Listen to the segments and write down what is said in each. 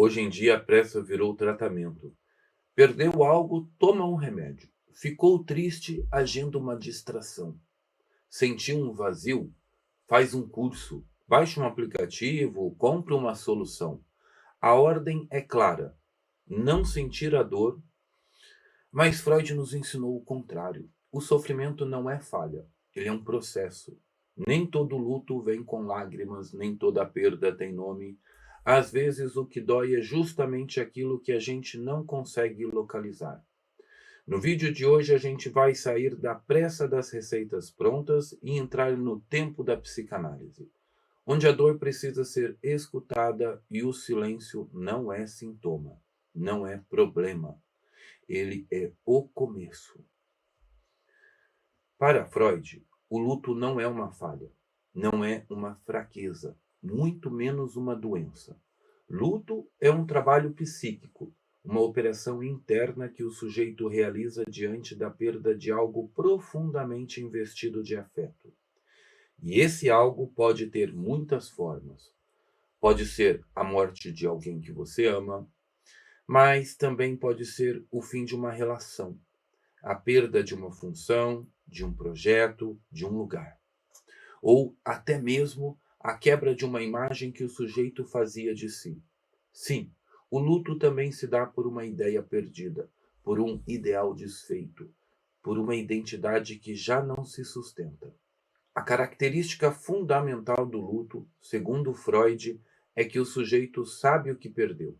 Hoje em dia a pressa virou tratamento. Perdeu algo, toma um remédio. Ficou triste, agenda uma distração. Sentiu um vazio, faz um curso, baixa um aplicativo, compra uma solução. A ordem é clara: não sentir a dor, mas Freud nos ensinou o contrário. O sofrimento não é falha, ele é um processo. Nem todo luto vem com lágrimas, nem toda perda tem nome. Às vezes o que dói é justamente aquilo que a gente não consegue localizar. No vídeo de hoje a gente vai sair da pressa das receitas prontas e entrar no tempo da psicanálise, onde a dor precisa ser escutada e o silêncio não é sintoma, não é problema, ele é o começo. Para Freud, o luto não é uma falha, não é uma fraqueza, muito menos uma doença. Luto é um trabalho psíquico, uma operação interna que o sujeito realiza diante da perda de algo profundamente investido de afeto. E esse algo pode ter muitas formas. Pode ser a morte de alguém que você ama, mas também pode ser o fim de uma relação, a perda de uma função, de um projeto, de um lugar. Ou até mesmo a quebra de uma imagem que o sujeito fazia de si. Sim, o luto também se dá por uma ideia perdida, por um ideal desfeito, por uma identidade que já não se sustenta. A característica fundamental do luto, segundo Freud, é que o sujeito sabe o que perdeu.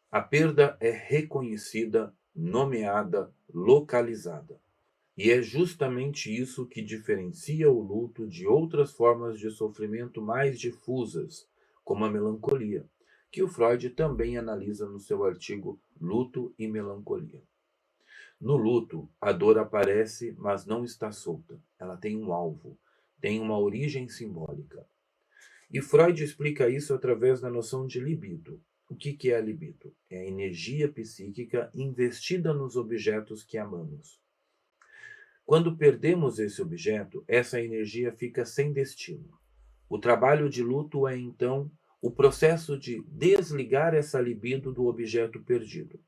A perda é reconhecida, nomeada, localizada. E é justamente isso que diferencia o luto de outras formas de sofrimento mais difusas, como a melancolia, que o Freud também analisa no seu artigo Luto e Melancolia. No luto, a dor aparece, mas não está solta. Ela tem um alvo, tem uma origem simbólica. E Freud explica isso através da noção de libido. O que é a libido? É a energia psíquica investida nos objetos que amamos. Quando perdemos esse objeto, essa energia fica sem destino. O trabalho de luto é, então, o processo de desligar essa libido do objeto perdido,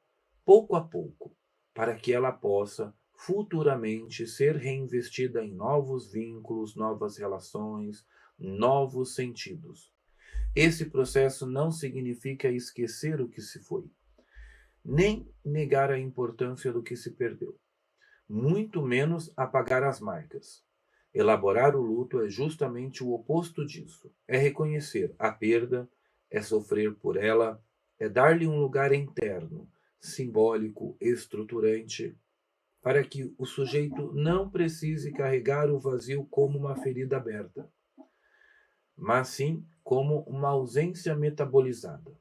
pouco a pouco, para que ela possa futuramente ser reinvestida em novos vínculos, novas relações, novos sentidos. Esse processo não significa esquecer o que se foi, nem negar a importância do que se perdeu, muito menos apagar as marcas. Elaborar o luto é justamente o oposto disso. É reconhecer a perda, é sofrer por ela, é dar-lhe um lugar interno, simbólico, estruturante, para que o sujeito não precise carregar o vazio como uma ferida aberta, mas sim como uma ausência metabolizada,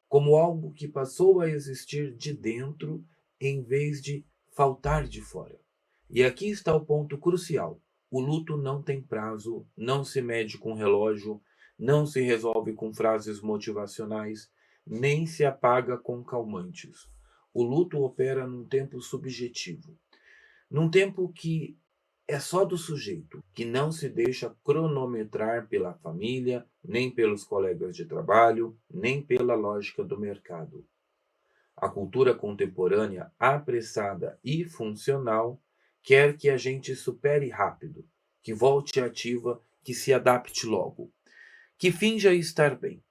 como algo que passou a existir de dentro em vez de faltar de fora. E aqui está o ponto crucial. O luto não tem prazo, não se mede com relógio, não se resolve com frases motivacionais, nem se apaga com calmantes. O luto opera num tempo subjetivo, num tempo que é só do sujeito, que não se deixa cronometrar pela família, nem pelos colegas de trabalho, nem pela lógica do mercado. A cultura contemporânea, apressada e funcional, quer que a gente supere rápido, que volte ativa, que se adapte logo, que finja estar bem.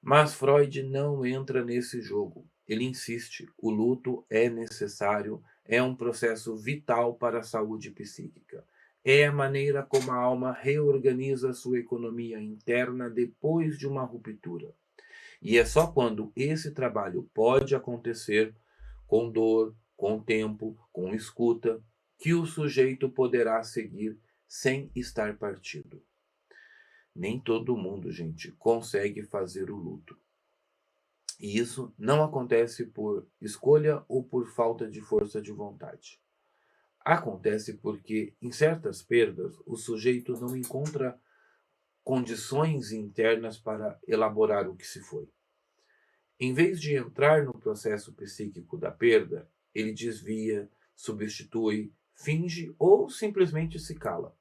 Mas Freud não entra nesse jogo. Ele insiste: o luto é necessário, é um processo vital para a saúde psíquica. É a maneira como a alma reorganiza sua economia interna depois de uma ruptura. E é só quando esse trabalho pode acontecer, com dor, com tempo, com escuta, que o sujeito poderá seguir sem estar partido. Nem todo mundo, gente, consegue fazer o luto. E isso não acontece por escolha ou por falta de força de vontade. Acontece porque, em certas perdas, o sujeito não encontra condições internas para elaborar o que se foi. Em vez de entrar no processo psíquico da perda, ele desvia, substitui, finge ou simplesmente se cala.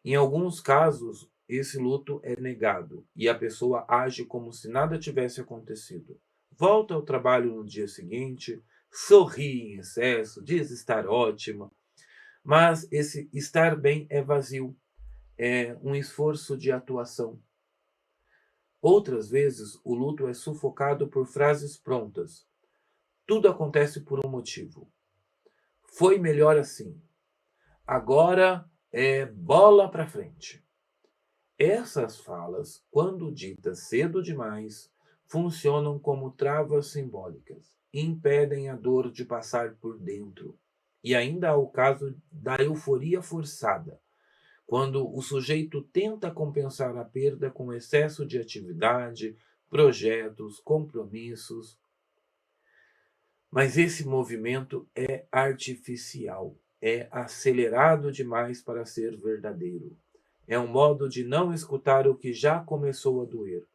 Em alguns casos, esse luto é negado e a pessoa age como se nada tivesse acontecido. volta ao trabalho no dia seguinte, sorri em excesso, diz estar ótima, mas esse estar bem é vazio, é um esforço de atuação. Outras vezes, o luto é sufocado por frases prontas. Tudo acontece por um motivo. Foi melhor assim. Agora é bola para frente. Essas falas, quando ditas cedo demais, funcionam como travas simbólicas, impedem a dor de passar por dentro. E ainda há o caso da euforia forçada, quando o sujeito tenta compensar a perda com excesso de atividade, projetos, compromissos. Mas esse movimento é artificial, é acelerado demais para ser verdadeiro. É um modo de não escutar o que já começou a doer.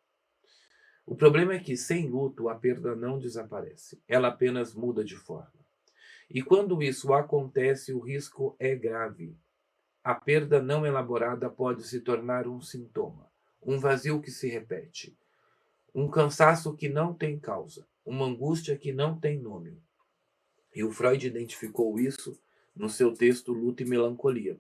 O problema é que, sem luto, a perda não desaparece, ela apenas muda de forma. E quando isso acontece, o risco é grave. A perda não elaborada pode se tornar um sintoma, um vazio que se repete, um cansaço que não tem causa, uma angústia que não tem nome. E o Freud identificou isso no seu texto Luto e Melancolia.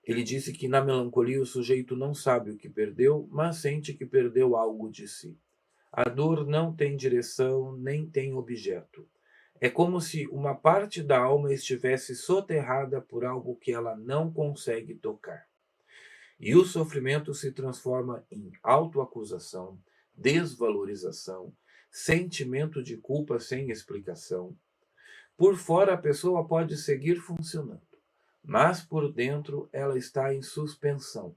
Ele disse que na melancolia o sujeito não sabe o que perdeu, mas sente que perdeu algo de si. A dor não tem direção, nem tem objeto. É como se uma parte da alma estivesse soterrada por algo que ela não consegue tocar. E o sofrimento se transforma em autoacusação, desvalorização, sentimento de culpa sem explicação. Por fora a pessoa pode seguir funcionando, mas por dentro ela está em suspensão.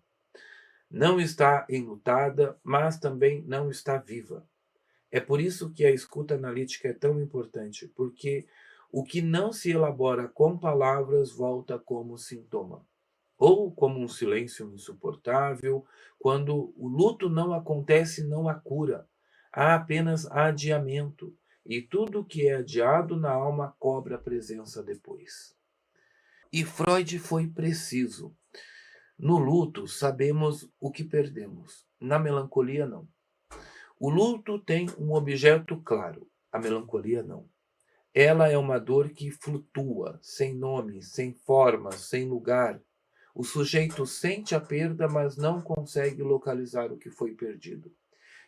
Não está enlutada, mas também não está viva. É por isso que a escuta analítica é tão importante, porque o que não se elabora com palavras volta como sintoma, ou como um silêncio insuportável. Quando o luto não acontece, não há cura, há apenas adiamento, e tudo que é adiado na alma cobra presença depois. E Freud foi preciso. No luto, sabemos o que perdemos, na melancolia, não. O luto tem um objeto claro, a melancolia não. Ela é uma dor que flutua, sem nome, sem forma, sem lugar. O sujeito sente a perda, mas não consegue localizar o que foi perdido.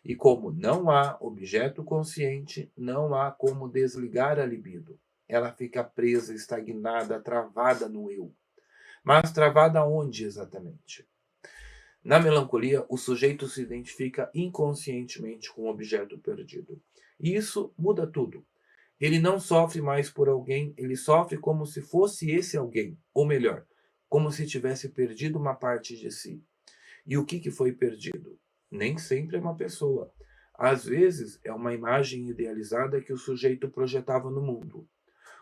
E como não há objeto consciente, não há como desligar a libido. Ela fica presa, estagnada, travada no eu. Mas travada onde exatamente? Na melancolia, o sujeito se identifica inconscientemente com o objeto perdido. E isso muda tudo. Ele não sofre mais por alguém, ele sofre como se fosse esse alguém, ou melhor, como se tivesse perdido uma parte de si. E o que foi perdido? Nem sempre é uma pessoa. Às vezes é uma imagem idealizada que o sujeito projetava no mundo,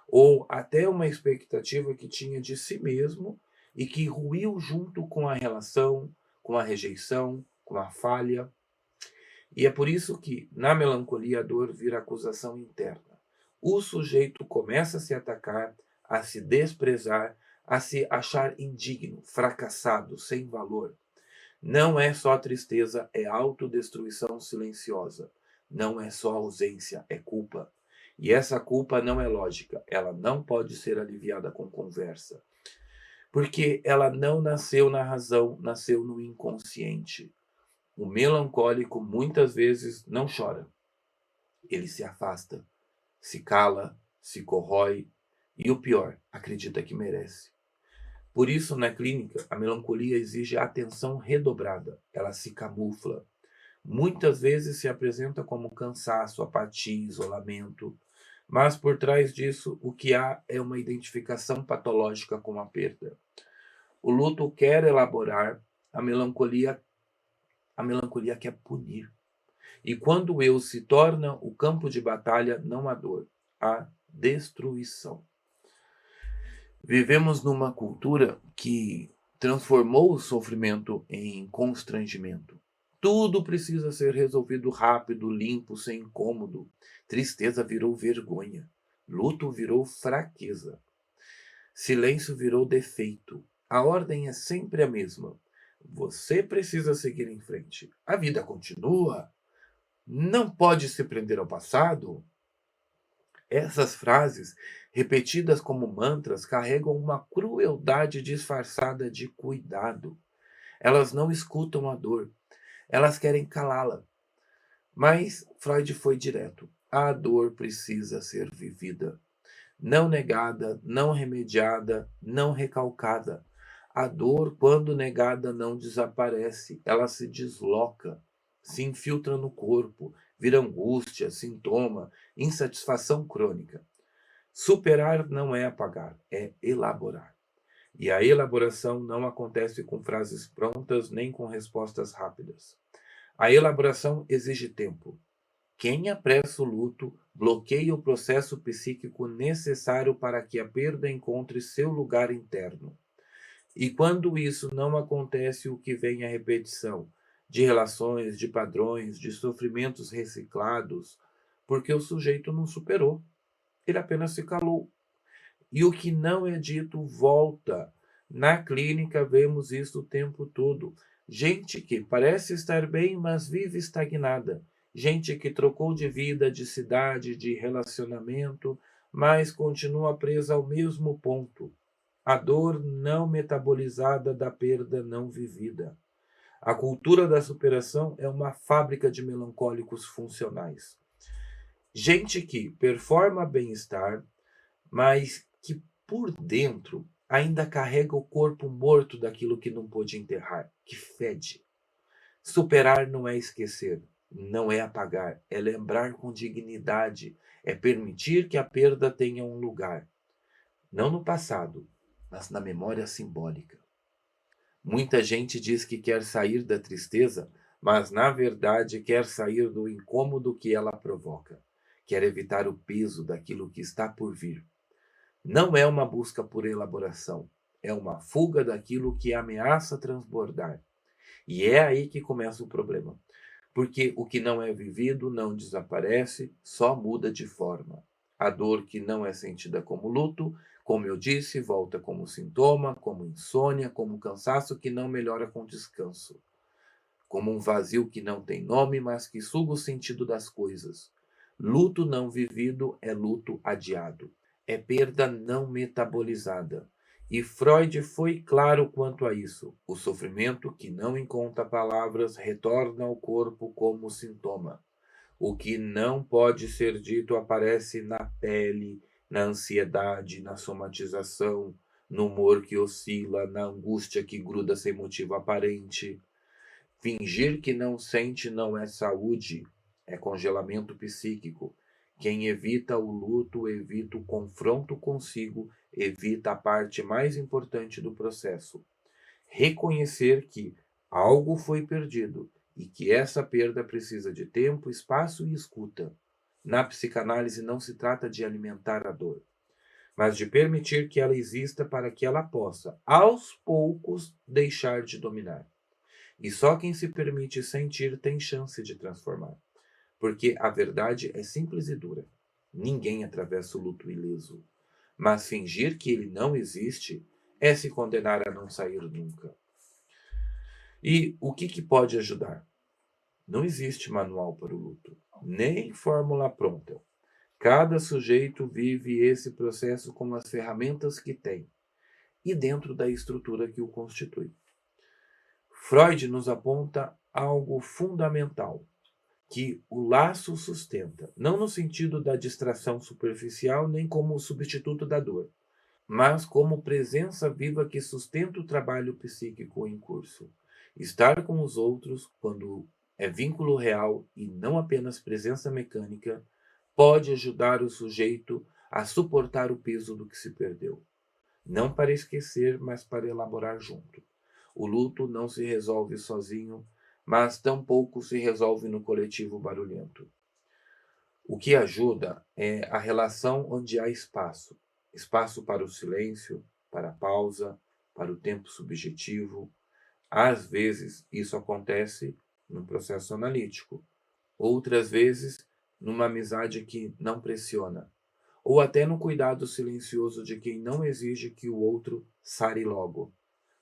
ou até uma expectativa que tinha de si mesmo e que ruiu junto com a relação, com a rejeição, com a falha. E é por isso que, na melancolia, a dor vira acusação interna. O sujeito começa a se atacar, a se desprezar, a se achar indigno, fracassado, sem valor. Não é só tristeza, é autodestruição silenciosa. Não é só ausência, é culpa. E essa culpa não é lógica, ela não pode ser aliviada com conversa. Porque ela não nasceu na razão, nasceu no inconsciente. O melancólico muitas vezes não chora. Ele se afasta, se cala, se corrói e, o pior, acredita que merece. Por isso, na clínica, a melancolia exige atenção redobrada. Ela se camufla. Muitas vezes se apresenta como cansaço, apatia, isolamento. Mas por trás disso, o que há é uma identificação patológica com a perda. O luto quer elaborar, a melancolia, a melancolia quer punir. E quando o eu se torna o campo de batalha, não há dor, há destruição. Vivemos numa cultura que transformou o sofrimento em constrangimento. Tudo precisa ser resolvido rápido, limpo, sem incômodo. Tristeza virou vergonha. Luto virou fraqueza. Silêncio virou defeito. A ordem é sempre a mesma. Você precisa seguir em frente. A vida continua. Não pode se prender ao passado? Essas frases, repetidas como mantras, carregam uma crueldade disfarçada de cuidado. Elas não escutam a dor, elas querem calá-la. Mas Freud foi direto. A dor precisa ser vivida, não negada, não remediada, não recalcada. A dor, quando negada, não desaparece, ela se desloca, se infiltra no corpo, vira angústia, sintoma, insatisfação crônica. Superar não é apagar, é elaborar. E a elaboração não acontece com frases prontas nem com respostas rápidas. A elaboração exige tempo. Quem apressa o luto bloqueia o processo psíquico necessário para que a perda encontre seu lugar interno. E quando isso não acontece, o que vem é a repetição de relações, de padrões, de sofrimentos reciclados, porque o sujeito não superou, ele apenas se calou. E o que não é dito volta. Na clínica vemos isso o tempo todo. Gente que parece estar bem, mas vive estagnada. Gente que trocou de vida, de cidade, de relacionamento, mas continua presa ao mesmo ponto. A dor não metabolizada da perda não vivida. A cultura da superação é uma fábrica de melancólicos funcionais. Gente que performa bem-estar, mas que por dentro ainda carrega o corpo morto daquilo que não pôde enterrar, que fede. Superar não é esquecer, não é apagar, é lembrar com dignidade, é permitir que a perda tenha um lugar, não no passado, mas na memória simbólica. Muita gente diz que quer sair da tristeza, mas na verdade quer sair do incômodo que ela provoca, quer evitar o peso daquilo que está por vir. Não é uma busca por elaboração, é uma fuga daquilo que ameaça transbordar. E é aí que começa o problema, porque o que não é vivido não desaparece, só muda de forma. A dor que não é sentida como luto, como eu disse, volta como sintoma, como insônia, como cansaço que não melhora com descanso, como um vazio que não tem nome, mas que suga o sentido das coisas. Luto não vivido é luto adiado, é perda não metabolizada. E Freud foi claro quanto a isso. O sofrimento que não encontra palavras retorna ao corpo como sintoma. O que não pode ser dito aparece na pele, na ansiedade, na somatização, no humor que oscila, na angústia que gruda sem motivo aparente. Fingir que não sente não é saúde, é congelamento psíquico. Quem evita o luto, evita o confronto consigo, evita a parte mais importante do processo. Reconhecer que algo foi perdido e que essa perda precisa de tempo, espaço e escuta. Na psicanálise não se trata de alimentar a dor, mas de permitir que ela exista para que ela possa, aos poucos, deixar de dominar. E só quem se permite sentir tem chance de transformar. Porque a verdade é simples e dura. Ninguém atravessa o luto ileso. Mas fingir que ele não existe é se condenar a não sair nunca. E o que pode ajudar? Não existe manual para o luto, nem fórmula pronta. Cada sujeito vive esse processo com as ferramentas que tem e dentro da estrutura que o constitui. Freud nos aponta algo fundamental, que o laço sustenta, não no sentido da distração superficial, nem como substituto da dor, mas como presença viva que sustenta o trabalho psíquico em curso. Estar com os outros, quando é vínculo real e não apenas presença mecânica, pode ajudar o sujeito a suportar o peso do que se perdeu. Não para esquecer, mas para elaborar junto. O luto não se resolve sozinho, mas tampouco se resolve no coletivo barulhento. O que ajuda é a relação onde há espaço. Espaço para o silêncio, para a pausa, para o tempo subjetivo. Às vezes, isso acontece num processo analítico. Outras vezes, numa amizade que não pressiona. Ou até no cuidado silencioso de quem não exige que o outro sare logo.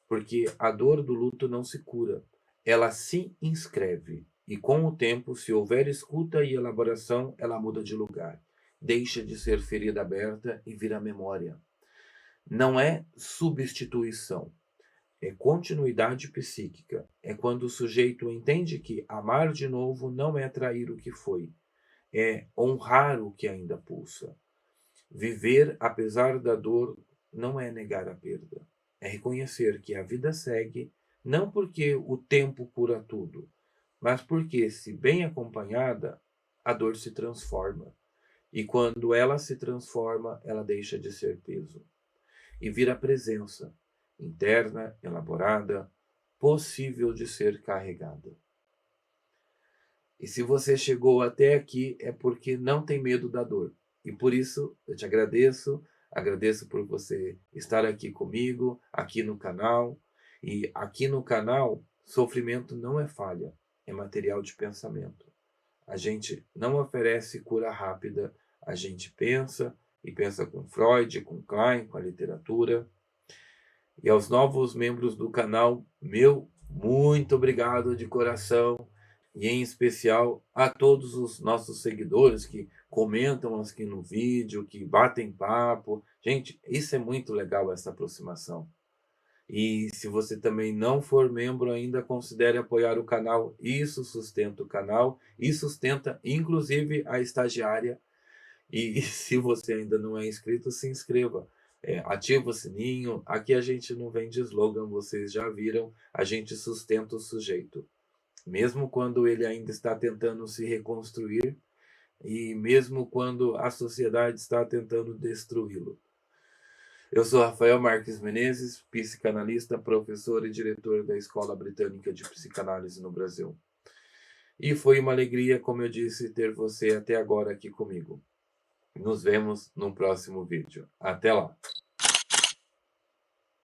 Porque a dor do luto não se cura, ela se inscreve. E com o tempo, se houver escuta e elaboração, ela muda de lugar. Deixa de ser ferida aberta e vira memória. Não é substituição, é continuidade psíquica. É quando o sujeito entende que amar de novo não é trair o que foi, é honrar o que ainda pulsa. Viver apesar da dor não é negar a perda, é reconhecer que a vida segue, não porque o tempo cura tudo, mas porque, se bem acompanhada, a dor se transforma. E quando ela se transforma, ela deixa de ser peso e vira presença interna, elaborada, possível de ser carregada. E se você chegou até aqui, é porque não tem medo da dor. E por isso eu te agradeço, agradeço por você estar aqui comigo, aqui no canal. E aqui no canal, sofrimento não é falha, é material de pensamento. A gente não oferece cura rápida, a gente pensa, e pensa com Freud, com Klein, com a literatura. E aos novos membros do canal, meu muito obrigado de coração, e em especial a todos os nossos seguidores que comentam aqui no vídeo, que batem papo. Gente, isso é muito legal, essa aproximação. E se você também não for membro ainda, considere apoiar o canal. Isso sustenta o canal e sustenta inclusive a estagiária. E se você ainda não é inscrito, se inscreva. Ativa o sininho. Aqui a gente não vende slogan, vocês já viram. A gente sustenta o sujeito. Mesmo quando ele ainda está tentando se reconstruir e mesmo quando a sociedade está tentando destruí-lo. Eu sou Rafael Marques Menezes, psicanalista, professor e diretor da Escola Britânica de Psicanálise no Brasil. E foi uma alegria, como eu disse, ter você até agora aqui comigo. Nos vemos no próximo vídeo. Até lá!